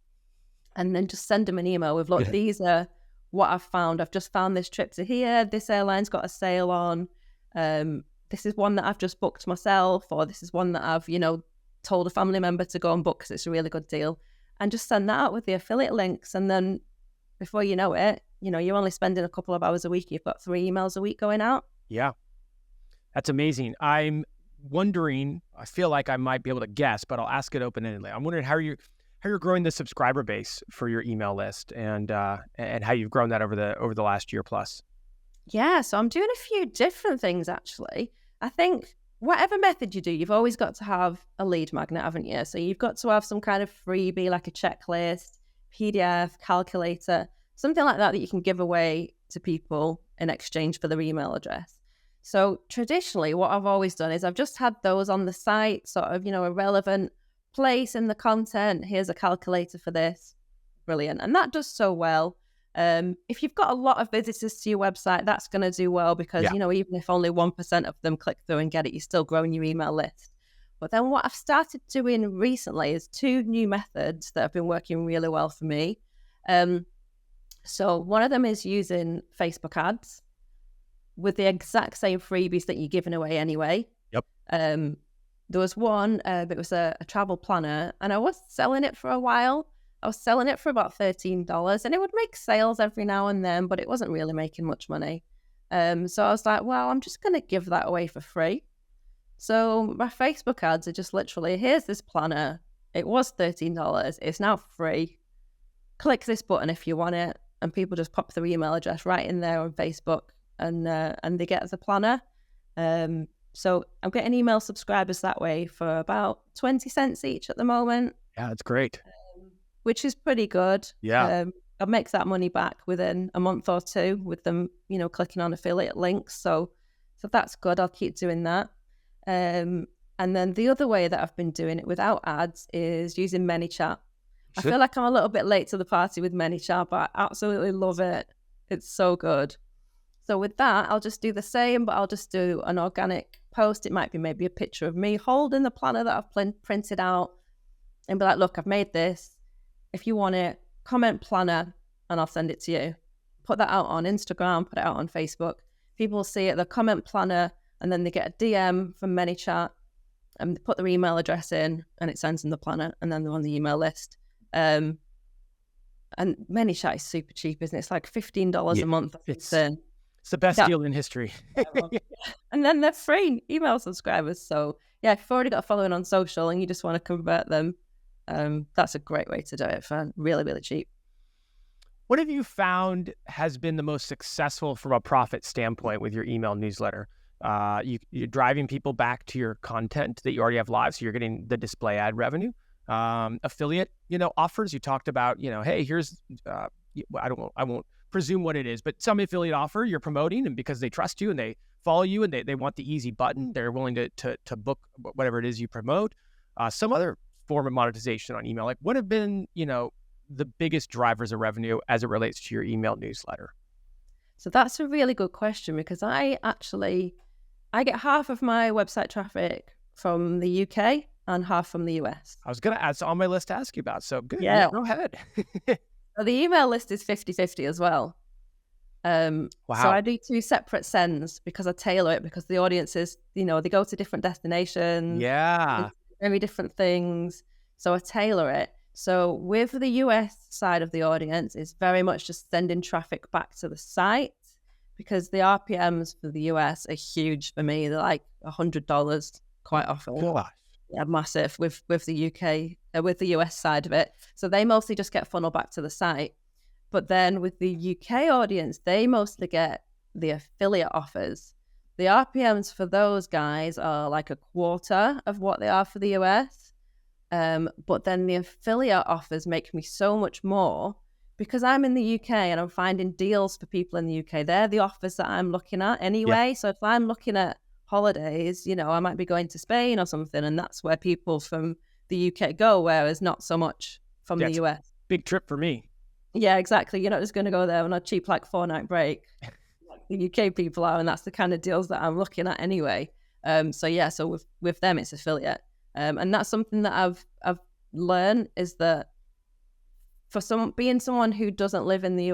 And then just send them an email with, look, these are what I've found. I've just found this trip to here. This airline's got a sale on. This is one that I've just booked myself, or this is one that I've, told a family member to go and book because it's a really good deal. And just send that out with the affiliate links. And then before you know it, you're only spending a couple of hours a week. You've got 3 emails a week going out. Yeah. That's amazing. I'm wondering, I feel like I might be able to guess, but I'll ask it open-endedly. I'm wondering how you're growing the subscriber base for your email list, and how you've grown that over the last year plus. Yeah, so I'm doing a few different things, actually. I think whatever method you do, you've always got to have a lead magnet, haven't you? So you've got to have some kind of freebie, like a checklist, PDF, calculator, something like that you can give away to people in exchange for their email address. So traditionally, what I've always done is I've just had those on the site, sort of, a relevant place in the content. Here's a calculator for this. Brilliant. And that does so well. If you've got a lot of visitors to your website, that's going to do well because, even if only 1% of them click through and get it, you're still growing your email list. But then what I've started doing recently is 2 new methods that have been working really well for me. So one of them is using Facebook ads with the exact same freebies that you're giving away anyway. Yep. There was one that was a travel planner, and I was selling it for a while. I was selling it for about $13, and it would make sales every now and then, but it wasn't really making much money. So I was like, well, I'm just going to give that away for free. So my Facebook ads are just literally, here's this planner. It was $13. It's now free. Click this button if you want it. And people just pop their email address right in there on Facebook, and they get the planner. So I'm getting email subscribers that way for about 20 cents each at the moment. Yeah, that's great. Which is pretty good. Yeah. I'll make that money back within a month or 2 with them, clicking on affiliate links. So that's good. I'll keep doing that. And then the other way that I've been doing it without ads is using ManyChat. I feel like I'm a little bit late to the party with ManyChat, but I absolutely love it. It's so good. So with that, I'll just do the same, but I'll just do an organic post. It might be maybe a picture of me holding the planner that I've printed out and be like, look, I've made this. If you want it, comment planner and I'll send it to you. Put that out on Instagram, put it out on Facebook. People see it, they'll comment planner, and then they get a DM from ManyChat and they put their email address in and it sends them the planner, and then they're on the email list. And ManyChat is super cheap, isn't it? It's like $15 a month. It's the best deal in history. And then they're free email subscribers. So yeah, if you've already got a following on social and you just want to convert them, that's a great way to do it for really, really cheap. What have you found has been the most successful from a profit standpoint with your email newsletter? You're driving people back to your content that you already have live, so you're getting the display ad revenue. Affiliate, offers. You talked about, hey, here's, I won't presume what it is, but some affiliate offer you're promoting, and because they trust you and they follow you and they want the easy button, they're willing to book whatever it is you promote. Some other form of monetization on email. Like, what have been, the biggest drivers of revenue as it relates to your email newsletter? So that's a really good question, because I I get half of my website traffic from the UK and half from the US. I was going to add on my list to ask you about. So good. Yeah. Go ahead. So the email list is 50-50 as well. Wow. So I do 2 separate sends because I tailor it because the audiences, they go to different destinations. Yeah. Very different things. So I tailor it. So with the US side of the audience, it's very much just sending traffic back to the site because the RPMs for the US are huge for me. They're like $100 quite often. Gosh. Yeah, massive with the UK, with the US side of it. So they mostly just get funneled back to the site. But then with the UK audience, they mostly get the affiliate offers. The RPMs for those guys are like a quarter of what they are for the US. But then the affiliate offers make me so much more because I'm in the UK and I'm finding deals for people in the UK. They're the offers that I'm looking at anyway. Yeah. So if I'm looking at holidays, I might be going to Spain or something, and that's where people from the UK go, whereas not so much from the US. Big trip for me. Yeah, exactly. You're not just going to go there on a cheap, 4-night break. The UK people are, and that's the kind of deals that I'm looking at anyway. So with them, it's affiliate. And that's something that I've learned is that for being someone who doesn't live in the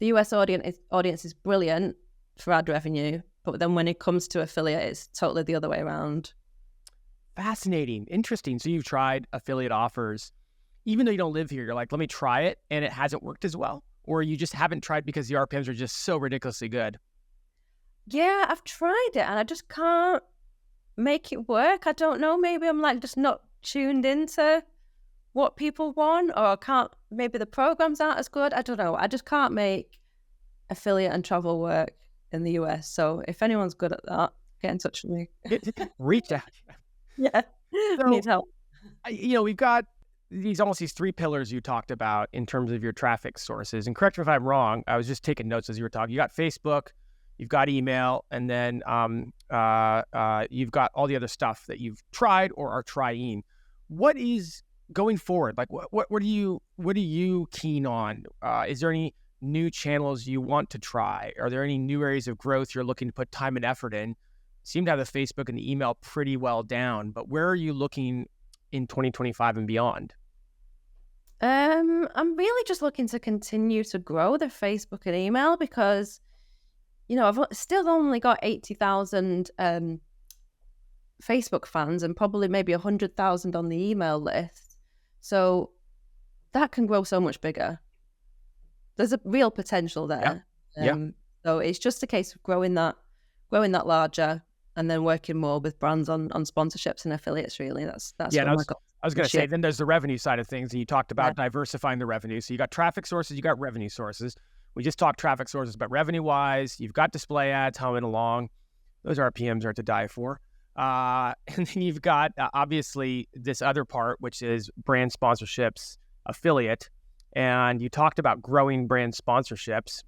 US audience is brilliant for ad revenue, but then when it comes to affiliate, it's totally the other way around. Fascinating. Interesting. So you've tried affiliate offers, even though you don't live here, you're like, let me try it, and it hasn't worked as well? Or you just haven't tried because the RPMs are just so ridiculously good? Yeah, I've tried it, and I just can't make it work. I don't know. Maybe I'm like just not tuned into what people want, or maybe the programs aren't as good. I don't know. I just can't make affiliate and travel work in the US. So if anyone's good at that, get in touch with me. Reach out. Yeah. So, need help. We've got these 3 pillars you talked about in terms of your traffic sources. And correct me if I'm wrong. I was just taking notes as you were talking. You got Facebook, you've got email, and then you've got all the other stuff that you've tried or are trying. What is going forward? Like, what are you keen on? Is there any new channels you want to try? Are there any new areas of growth you're looking to put time and effort in? Seem to have the Facebook and the email pretty well down, but where are you looking in 2025 and beyond? I'm really just looking to continue to grow the Facebook and email because, I've still only got 80,000 Facebook fans and probably maybe 100,000 on the email list. So that can grow so much bigger. There's a real potential there. Yeah. So it's just a case of growing that larger and then working more with brands on sponsorships and affiliates. Really, that's I was going to say. Then there's the revenue side of things, and you talked about diversifying the revenue. So you got traffic sources, you got revenue sources. We just talked traffic sources, but revenue-wise, you've got display ads humming along. Those RPMs are to die for. And then you've got obviously this other part, which is brand sponsorships, affiliate. And you talked about growing brand sponsorships.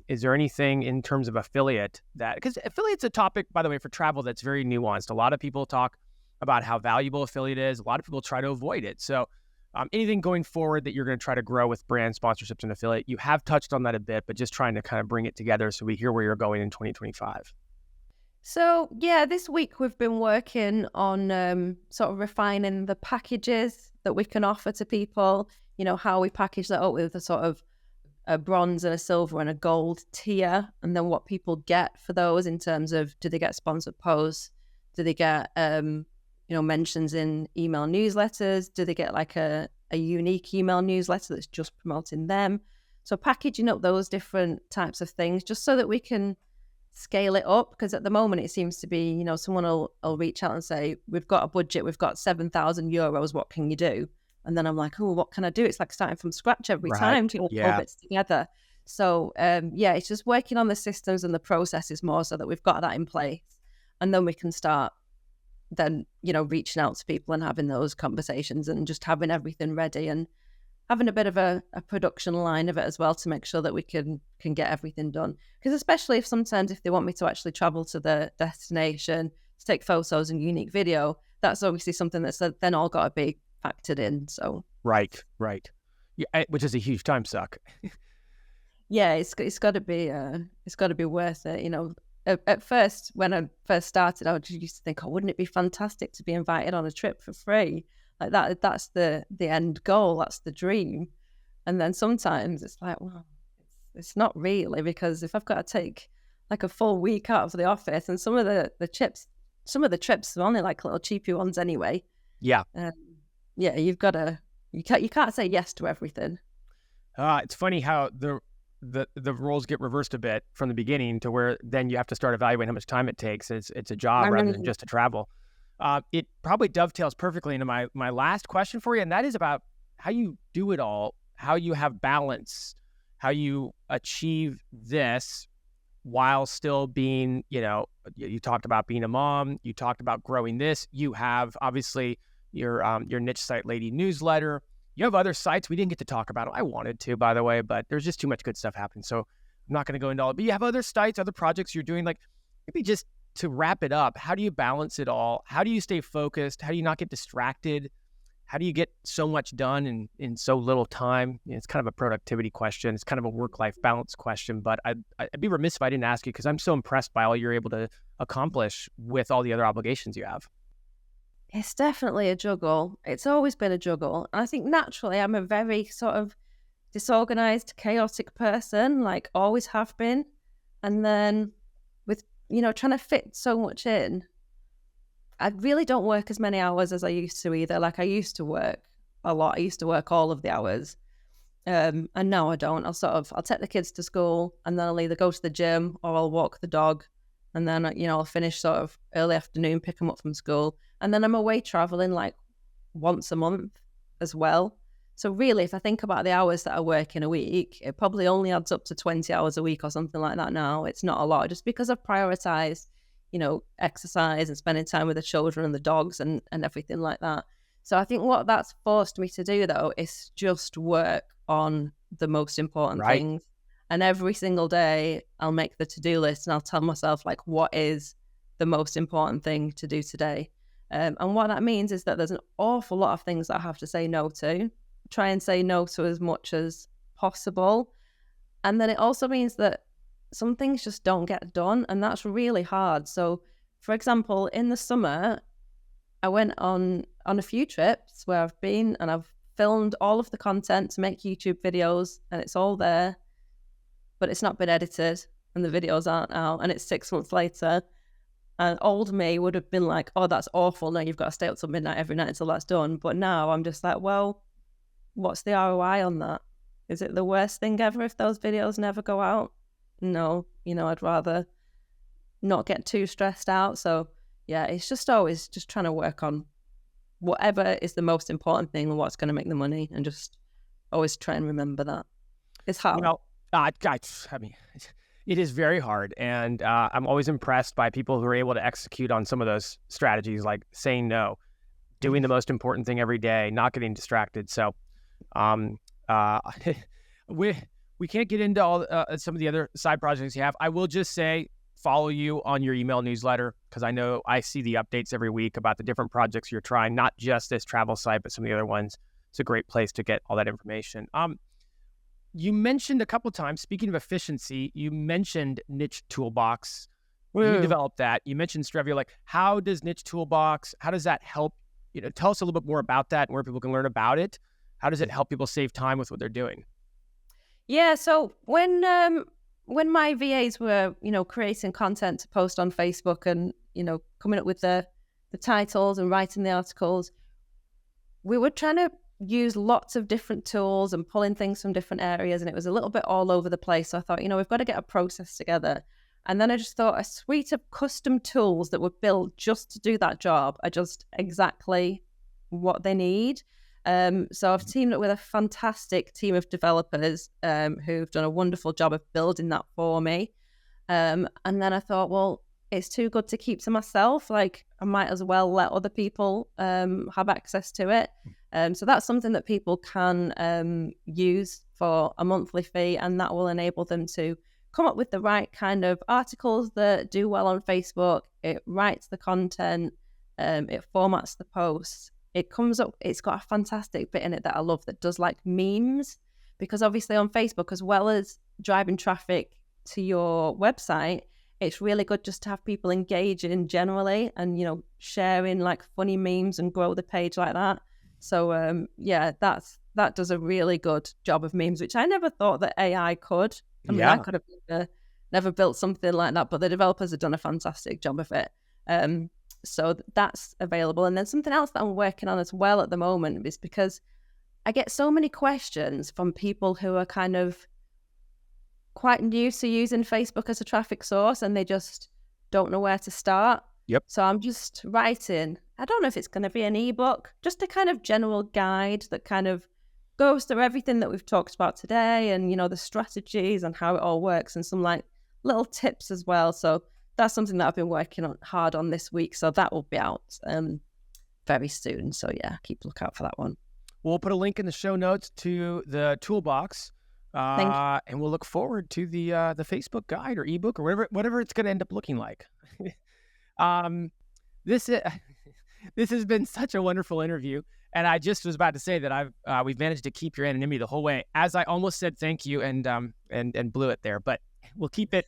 Is there anything in terms of affiliate because affiliate's a topic, by the way, for travel that's very nuanced. A lot of people talk about how valuable affiliate is. A lot of people try to avoid it. So anything going forward that you're going to try to grow with brand sponsorships and affiliate, you have touched on that a bit, but just trying to kind of bring it together so we hear where you're going in 2025. So this week we've been working on sort of refining the packages that we can offer to people. How we package that up with a sort of a bronze and a silver and a gold tier, and then what people get for those in terms of, do they get sponsored posts? Do they get, mentions in email newsletters? Do they get like a unique email newsletter that's just promoting them? So packaging up those different types of things just so that we can scale it up, because at the moment it seems to be, someone will reach out and say, we've got a budget, we've got €7,000, what can you do? And then I'm like, oh, what can I do? It's like starting from scratch every time to put all bits together. So it's just working on the systems and the processes more so that we've got that in place, and then we can start then reaching out to people and having those conversations and just having everything ready and having a bit of a production line of it as well to make sure that we can get everything done. Because especially if they want me to actually travel to the destination to take photos and unique video, that's obviously something that's then all got to be factored in. So right, yeah, which is a huge time suck. Yeah, it's got to be worth it. at first, when I first started, I used to think, oh, wouldn't it be fantastic to be invited on a trip for free? Like that's the end goal. That's the dream. And then sometimes it's like, well, it's not really, because if I've got to take like a full week out of the office, and some of the trips are only like little cheapy ones anyway. Yeah. Yeah, you can't say yes to everything. It's funny how the roles get reversed a bit from the beginning to where then you have to start evaluating how much time it takes. It's a job rather than just to travel. It probably dovetails perfectly into my last question for you, and that is about how you do it all, how you have balance, how you achieve this while still being, you talked about being a mom, you talked about growing this, you have obviously your niche site lady newsletter. You have other sites we didn't get to talk about. I wanted to, by the way, but there's just too much good stuff happening. So I'm not going to go into all it. But you have other sites, other projects you're doing. Like, maybe just to wrap it up, how do you balance it all? How do you stay focused? How do you not get distracted? How do you get so much done in so little time? It's kind of a productivity question. It's kind of a work-life balance question. But I'd be remiss if I didn't ask you, because I'm so impressed by all you're able to accomplish with all the other obligations you have. It's definitely a juggle. It's always been a juggle. And I think naturally I'm a very sort of disorganized, chaotic person, like always have been. And then with, trying to fit so much in, I really don't work as many hours as I used to either. Like, I used to work a lot. I used to work all of the hours. And now I don't. I'll take the kids to school, and then I'll either go to the gym or I'll walk the dog. And then, I'll finish sort of early afternoon, pick them up from school. And then I'm away traveling like once a month as well. So really, if I think about the hours that I work in a week, it probably only adds up to 20 hours a week or something like that now. It's not a lot, just because I've prioritized, exercise and spending time with the children and the dogs and everything like that. So I think what that's forced me to do, though, is just work on the most important things. And every single day I'll make the to-do list and I'll tell myself, like, what is the most important thing to do today? And what that means is that there's an awful lot of things that I have to say no to. Try and say no to as much as possible. And then it also means that some things just don't get done, and that's really hard. So, for example, in the summer, I went on a few trips where I've been and I've filmed all of the content to make YouTube videos, and it's all there, but it's not been edited and the videos aren't out, and it's 6 months later. And old me would have been like, oh, that's awful. Now you've got to stay up till midnight every night until that's done. But now I'm just like, well, what's the ROI on that? Is it the worst thing ever if those videos never go out? No, I'd rather not get too stressed out. So yeah, it's just always just trying to work on whatever is the most important thing and what's going to make the money, and just always try and remember that. It's hard. I mean, it is very hard. And I'm always impressed by people who are able to execute on some of those strategies, like saying no, doing the most important thing every day, not getting distracted. So we can't get into all some of the other side projects you have. I will just say, follow you on your email newsletter, because I know I see the updates every week about the different projects you're trying, not just this travel site, but some of the other ones. It's a great place to get all that information. You mentioned a couple of times, speaking of efficiency, you mentioned Niche Toolbox. You developed that. You mentioned Strevio. Like, how does Niche Toolbox, how does that help? Tell us a little bit more about that and where people can learn about it. How does it help people save time with what they're doing? Yeah, so when my VAs were, creating content to post on Facebook and, coming up with the titles and writing the articles, we were trying to use lots of different tools and pulling things from different areas, and it was a little bit all over the place. So I thought, we've got to get a process together. And then I just thought a suite of custom tools that were built just to do that job are just exactly what they need. So I've teamed up with a fantastic team of developers who've done a wonderful job of building that for me. And then I thought, well, it's too good to keep to myself. Like, I might as well let other people have access to it. So that's something that people can use for a monthly fee, and that will enable them to come up with the right kind of articles that do well on Facebook. It writes the content, it formats the posts. It comes up, it's got a fantastic bit in it that I love that does like memes, because obviously on Facebook, as well as driving traffic to your website, it's really good just to have people engaging generally and, sharing like funny memes and grow the page like that. So, that does a really good job of memes, which I never thought that AI could. I mean, I could have never built something like that, but the developers have done a fantastic job of it. So that's available. And then something else that I'm working on as well at the moment is because I get so many questions from people who are kind of quite new to using Facebook as a traffic source, and they just don't know where to start. Yep. So I'm just writing, I don't know if it's going to be an ebook, just a kind of general guide that kind of goes through everything that we've talked about today and, the strategies and how it all works and some like little tips as well. So that's something that I've been working on hard on this week. So that will be out very soon. So yeah, keep a lookout for that one. We'll put a link in the show notes to the Toolbox. And we'll look forward to the Facebook guide or ebook or whatever it's going to end up looking like. This has been such a wonderful interview, and I just was about to say that we've managed to keep your anonymity the whole way. As I almost said thank you and blew it there, but we'll keep it.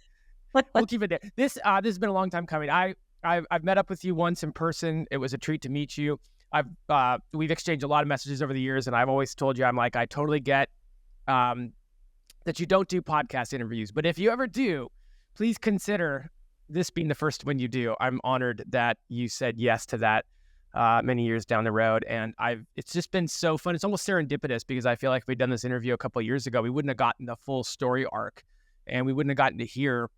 We'll keep it there. This has been a long time coming. I've met up with you once in person. It was a treat to meet you. We've exchanged a lot of messages over the years, and I've always told you I totally get that you don't do podcast interviews. But if you ever do, please consider this being the first one you do. I'm honored that you said yes to that many years down the road. And it's just been so fun. It's almost serendipitous because I feel like if we'd done this interview a couple of years ago, we wouldn't have gotten the full story arc, and we wouldn't have gotten to hear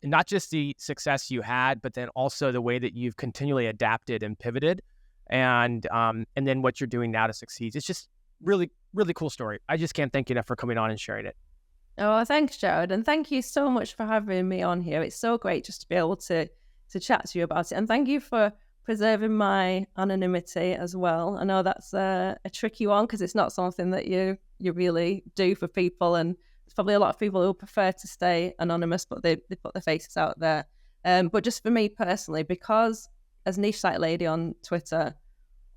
not just the success you had, but then also the way that you've continually adapted and pivoted, and then what you're doing now to succeed. It's just really, really cool story. I just can't thank you enough for coming on and sharing it. Oh, thanks, Jared. And thank you so much for having me on here. It's so great just to be able to chat to you about it. And thank you for preserving my anonymity as well. I know that's a tricky one because it's not something that you really do for people. And there's probably a lot of people who prefer to stay anonymous, but they put their faces out there. But just for me personally, because as Niche Site Lady on Twitter,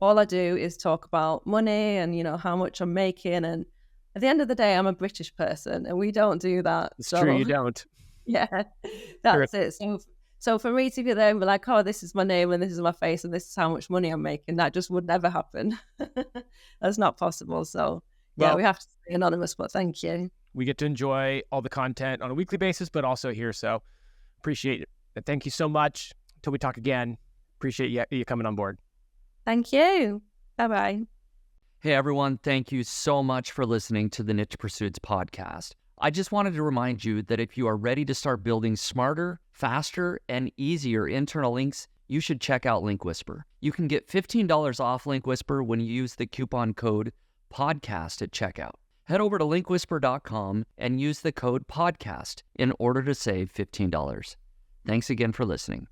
all I do is talk about money and, how much I'm making. And at the end of the day, I'm a British person and we don't do that. It's true, you don't. Yeah, that's it. So for me to be there and be like, oh, this is my name and this is my face and this is how much money I'm making, that just would never happen. That's not possible. So yeah, we have to stay anonymous, but thank you. We get to enjoy all the content on a weekly basis, but also here. So appreciate it. Thank you so much. Until we talk again, appreciate you coming on board. Thank you. Bye-bye. Hey everyone, thank you so much for listening to the Niche Pursuits podcast. I just wanted to remind you that if you are ready to start building smarter, faster, and easier internal links, you should check out Link Whisper. You can get $15 off Link Whisper when you use the coupon code PODCAST at checkout. Head over to linkwhisper.com and use the code PODCAST in order to save $15. Thanks again for listening.